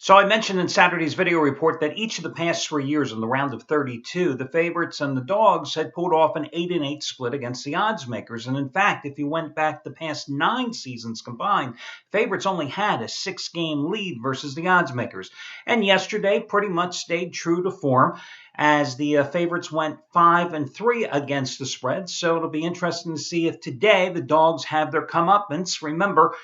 So I mentioned in Saturday's video report that each of the past 3 years in the round of 32, the favorites and the dogs had pulled off an 8-8 split against the odds makers. And in fact, if you went back the past 9 seasons combined, favorites only had a 6-game lead versus the odds makers. And yesterday pretty much stayed true to form as the favorites went 5-3 against the spread. So it'll be interesting to see if today the dogs have their comeuppance. Remember,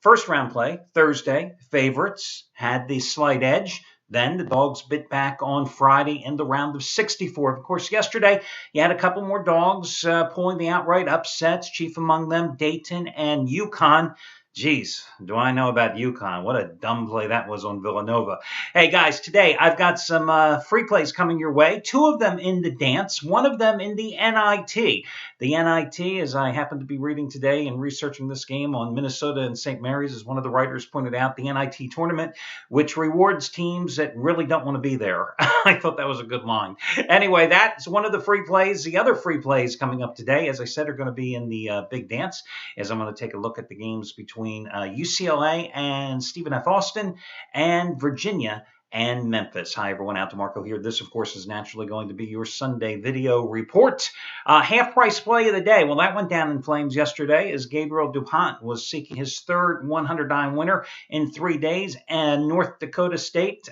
first round play, Thursday, favorites had the slight edge. Then the dogs bit back on Friday in the round of 64. Of course, yesterday you had a couple more dogs pulling the outright upsets, chief among them Dayton and UConn. Geez, do I know about UConn? What a dumb play that was on Villanova. Hey, guys, today I've got some free plays coming your way. 2 of them in the dance, 1 of them in the NIT. The NIT, as I happen to be reading today and researching this game on Minnesota and St. Mary's, as one of the writers pointed out, the NIT tournament, which rewards teams that really don't want to be there. I thought that was a good line. Anyway, that's one of the free plays. The other free plays coming up today, as I said, are going to be in the big dance, as I'm going to take a look at the games between UCLA and Stephen F. Austin and Virginia and Memphis. Hi, everyone. Out to Marco here. This, of course, is naturally going to be your Sunday video report. Half-price play of the day. Well, that went down in flames yesterday as Gabriel DuPont was seeking his third 100-dime winner in 3 days, and North Dakota State,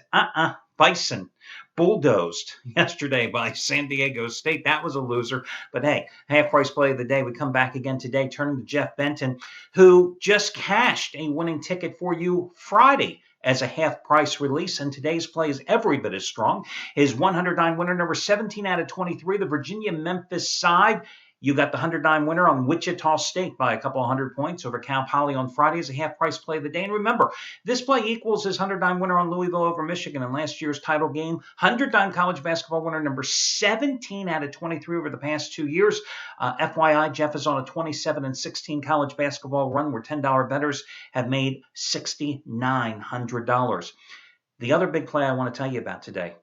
Bison, bulldozed yesterday by San Diego State. That was a loser. But hey, half-price play of the day. We come back again today, turning to Jeff Benton, who just cashed a winning ticket for you Friday as a half-price release, and today's play is every bit as strong. His 100-dime winner, number 17 out of 23, the Virginia-Memphis side. You got the 100-dime winner on Wichita State by a couple of 100 points over Cal Poly on Friday as a half-price play of the day. And remember, this play equals his 100-dime winner on Louisville over Michigan in last year's title game. 100-dime college basketball winner, number 17 out of 23 over the past 2 years. FYI, Jeff is on a 27-16 college basketball run where $10 bettors have made $6,900. The other big play I want to tell you about today,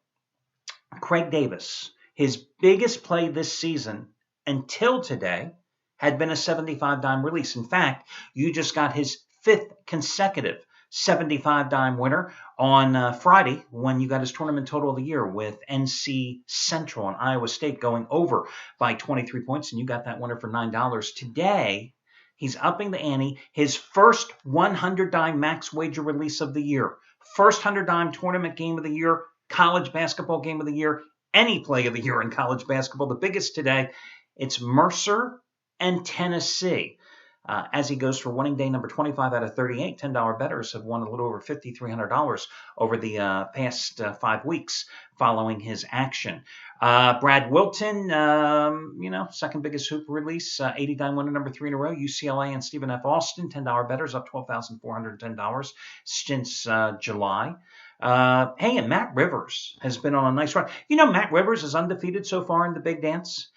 Craig Davis, his biggest play this season until today had been a 75-dime release. In fact, you just got his 5th consecutive 75-dime winner on Friday when you got his tournament total of the year with NC Central and Iowa State going over by 23 points, and you got that winner for $9. Today, he's upping the ante, his first 100-dime max wager release of the year, first 100-dime tournament game of the year, college basketball game of the year, any play of the year in college basketball. The biggest today, it's Mercer and Tennessee. As he goes for winning day number 25 out of 38, $10 bettors have won a little over $5,300 over the past 5 weeks following his action. Brad Wilton, second biggest hoop release, 80-dime winner number 3 in a row. UCLA and Stephen F. Austin, $10 bettors up $12,410 since July. Hey, and Matt Rivers has been on a nice run. You know, Matt Rivers is undefeated so far in the big dance.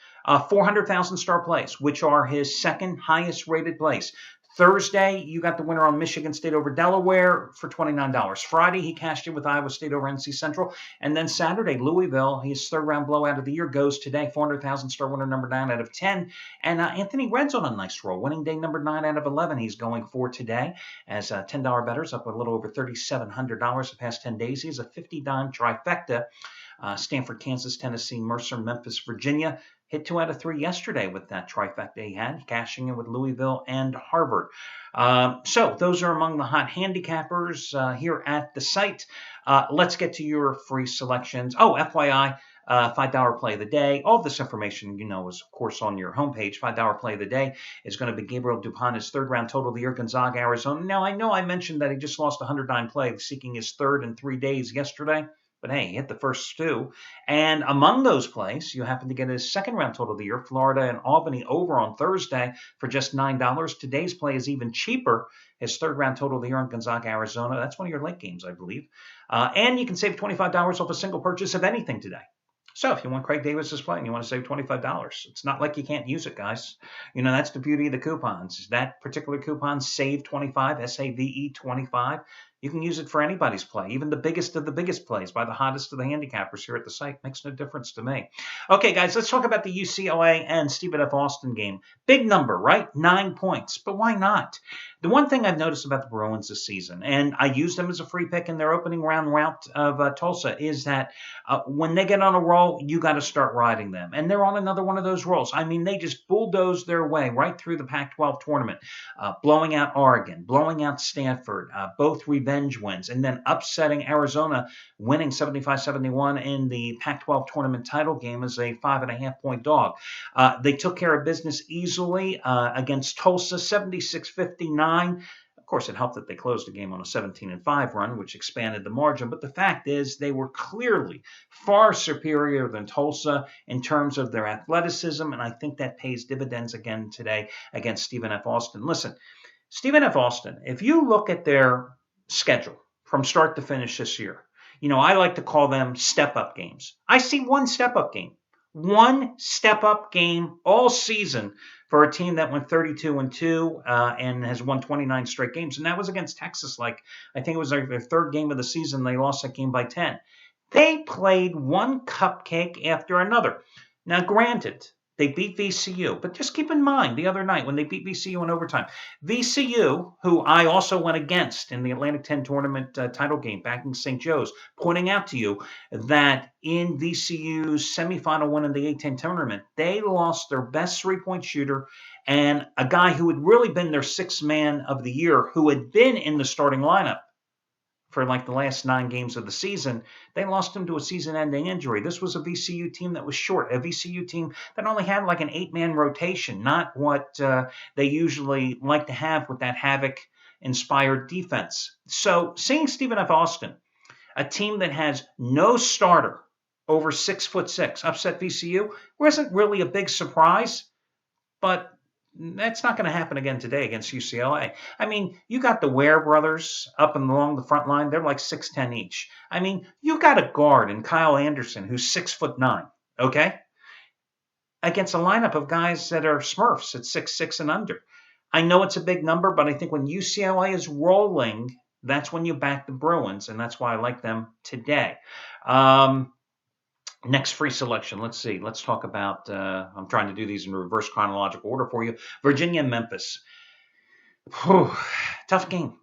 400,000 star plays, which are his second highest rated plays. Thursday, you got the winner on Michigan State over Delaware for $29. Friday, he cashed in with Iowa State over NC Central. And then Saturday, Louisville, his third round blowout of the year goes today. 400,000 star winner number 9 out of 10. And Anthony Red's on a nice roll. Winning day number 9 out of 11 he's going for today as $10 bettors up a little over $3,700 the past 10 days. He has a 50-dime trifecta. Stanford, Kansas, Tennessee, Mercer, Memphis, Virginia. Hit 2 out of 3 yesterday with that trifecta he had, cashing in with Louisville and Harvard. So those are among the hot handicappers here at the site. Let's get to your free selections. Oh, FYI, $5 play of the day. All of this information, you know, is, of course, on your homepage. $5 play of the day is going to be Gabriel DuPont, his third round total of the year, Gonzaga, Arizona. Now, I know I mentioned that he just lost a 100-dime play, seeking his third in 3 days yesterday. But hey, he hit the first 2. And among those plays, you happen to get his second round total of the year, Florida and Albany over on Thursday for just $9. Today's play is even cheaper. His third round total of the year on Gonzaga, Arizona. That's one of your late games, I believe. And you can save $25 off a single purchase of anything today. So if you want Craig Davis's play and you want to save $25, it's not like you can't use it, guys. You know, that's the beauty of the coupons. That particular coupon, SAVE25, SAVE25. You can use it for anybody's play, even the biggest of the biggest plays by the hottest of the handicappers here at the site. Makes no difference to me. Okay, guys, let's talk about the UCLA and Stephen F. Austin game. Big number, right? 9 points. But why not? The one thing I've noticed about the Bruins this season, and I used them as a free pick in their opening round route of Tulsa, is that when they get on a roll, you got to start riding them. And they're on another one of those rolls. I mean, they just bulldozed their way right through the Pac-12 tournament, blowing out Oregon, blowing out Stanford, both revenge wins, and then upsetting Arizona, winning 75-71 in the Pac-12 tournament title game as a 5.5-point dog. They took care of business easily against Tulsa, 76-59. Of course, it helped that they closed the game on a 17-5 run, which expanded the margin. But the fact is, they were clearly far superior than Tulsa in terms of their athleticism, and I think that pays dividends again today against Stephen F. Austin. Listen, Stephen F. Austin, if you look at their schedule from start to finish this year, I like to call them step-up games. I see one step-up game. One step-up game all season for a team that went 32-2 and has won 29 straight games. And that was against Texas. I think it was their third game of the season. They lost that game by 10. They played one cupcake after another. Now, granted, they beat VCU, but just keep in mind the other night when they beat VCU in overtime, VCU, who I also went against in the Atlantic 10 tournament title game back in St. Joe's, pointing out to you that in VCU's semifinal win in the A10 tournament, they lost their best three-point shooter and a guy who had really been their sixth man of the year, who had been in the starting lineup for the last 9 games of the season. They lost him to a season-ending injury. This was a VCU team that was short, a VCU team that only had an 8-man rotation, not what they usually like to have with that Havoc-inspired defense. So seeing Stephen F. Austin, a team that has no starter over 6'6", upset VCU, wasn't really a big surprise, but that's not going to happen again today against UCLA. I mean, you got the Ware brothers up and along the front line. They're 6'10" each. I mean, you got a guard in Kyle Anderson who's 6'9", okay? Against a lineup of guys that are Smurfs at 6'6" and under. I know it's a big number, but I think when UCLA is rolling, that's when you back the Bruins, and that's why I like them today. Next free selection. Let's see. Let's talk about, I'm trying to do these in reverse chronological order for you. Virginia and Memphis. Whew, tough game.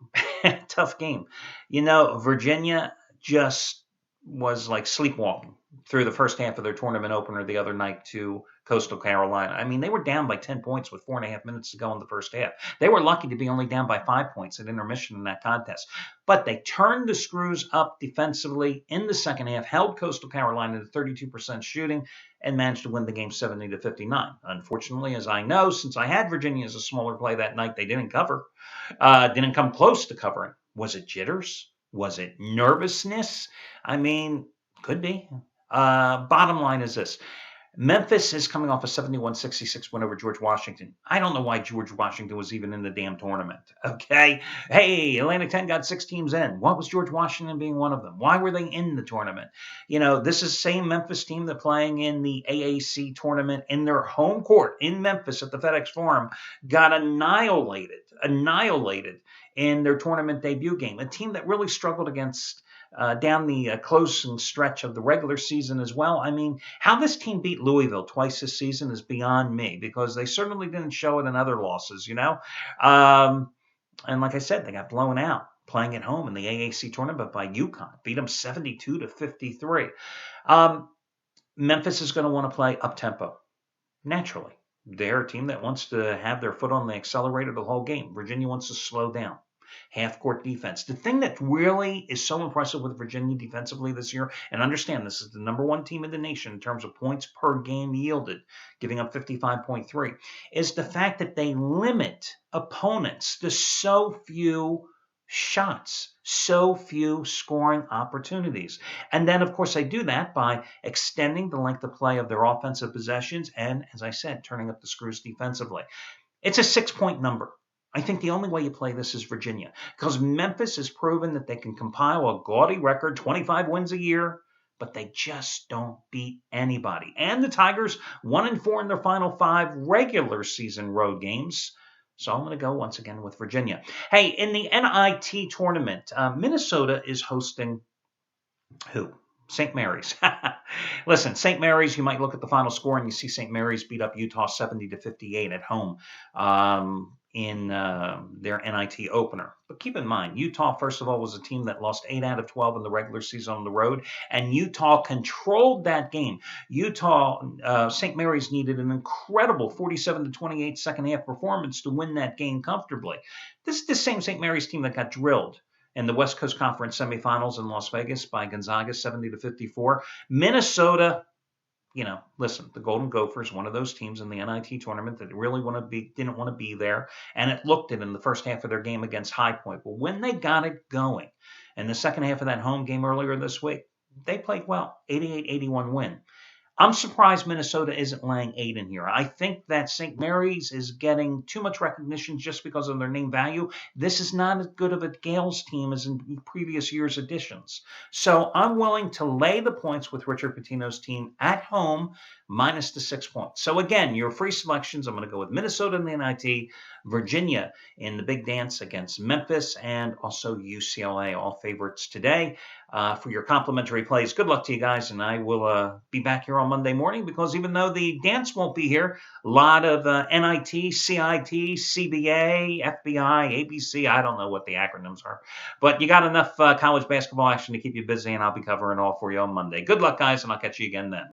Tough game. Virginia just was sleepwalking through the first half of their tournament opener the other night to Coastal Carolina. I mean, they were down by 10 points with 4.5 minutes to go in the first half. They were lucky to be only down by 5 points at intermission in that contest. But they turned the screws up defensively in the second half, held Coastal Carolina to 32% shooting, and managed to win the game 70-59. Unfortunately, as I know, since I had Virginia as a smaller play that night, they didn't cover. Didn't come close to covering. Was it jitters? Was it nervousness? I mean, could be. Bottom line is this. Memphis is coming off a 71-66 win over George Washington. I don't know why George Washington was even in the damn tournament, okay? Hey, Atlantic 10 got 6 teams in. What was George Washington being one of them? Why were they in the tournament? This is the same Memphis team that playing in the AAC tournament in their home court in Memphis at the FedEx Forum got annihilated in their tournament debut game. A team that really struggled against down the closing stretch of the regular season as well. I mean, how this team beat Louisville twice this season is beyond me, because they certainly didn't show it in other losses, And like I said, they got blown out playing at home in the AAC tournament by UConn. Beat them 72-53. Memphis is going to want to play up-tempo, naturally. They're a team that wants to have their foot on the accelerator the whole game. Virginia wants to slow down. Half-court defense. The thing that really is so impressive with Virginia defensively this year, and understand this is the number 1 team in the nation in terms of points per game yielded, giving up 55.3, is the fact that they limit opponents to so few shots, so few scoring opportunities. And then, of course, they do that by extending the length of play of their offensive possessions and, as I said, turning up the screws defensively. It's a 6-point number. I think the only way you play this is Virginia, because Memphis has proven that they can compile a gaudy record, 25 wins a year, but they just don't beat anybody. And the Tigers, 1-4 in their final 5 regular season road games. So I'm going to go once again with Virginia. Hey, in the NIT tournament, Minnesota is hosting who? St. Mary's. Listen, St. Mary's, you might look at the final score and you see St. Mary's beat up Utah 70-58 at home in their NIT opener. But keep in mind, Utah, first of all, was a team that lost 8 out of 12 in the regular season on the road, and Utah controlled that game. St. Mary's needed an incredible 47-28 second half performance to win that game comfortably. This is the same St. Mary's team that got drilled in the West Coast Conference semifinals in Las Vegas by Gonzaga 70-54. Minnesota, listen, the Golden Gophers, one of those teams in the NIT tournament that really didn't want to be there, and it looked it in the first half of their game against High Point. But when they got it going in the second half of that home game earlier this week, they played well, 88-81 win. I'm surprised Minnesota isn't laying 8 in here. I think that St. Mary's is getting too much recognition just because of their name value. This is not as good of a Gales team as in previous year's editions. So I'm willing to lay the points with Richard Pitino's team at home minus the 6 points. So again, your free selections, I'm going to go with Minnesota in the NIT, Virginia in the big dance against Memphis, and also UCLA, all favorites today. For your complimentary plays, good luck to you guys, and I will be back here on Monday morning because even though the dance won't be here, a lot of NIT, CIT, CBA, FBI, ABC, I don't know what the acronyms are, but you got enough college basketball action to keep you busy, and I'll be covering all for you on Monday. Good luck, guys, and I'll catch you again then.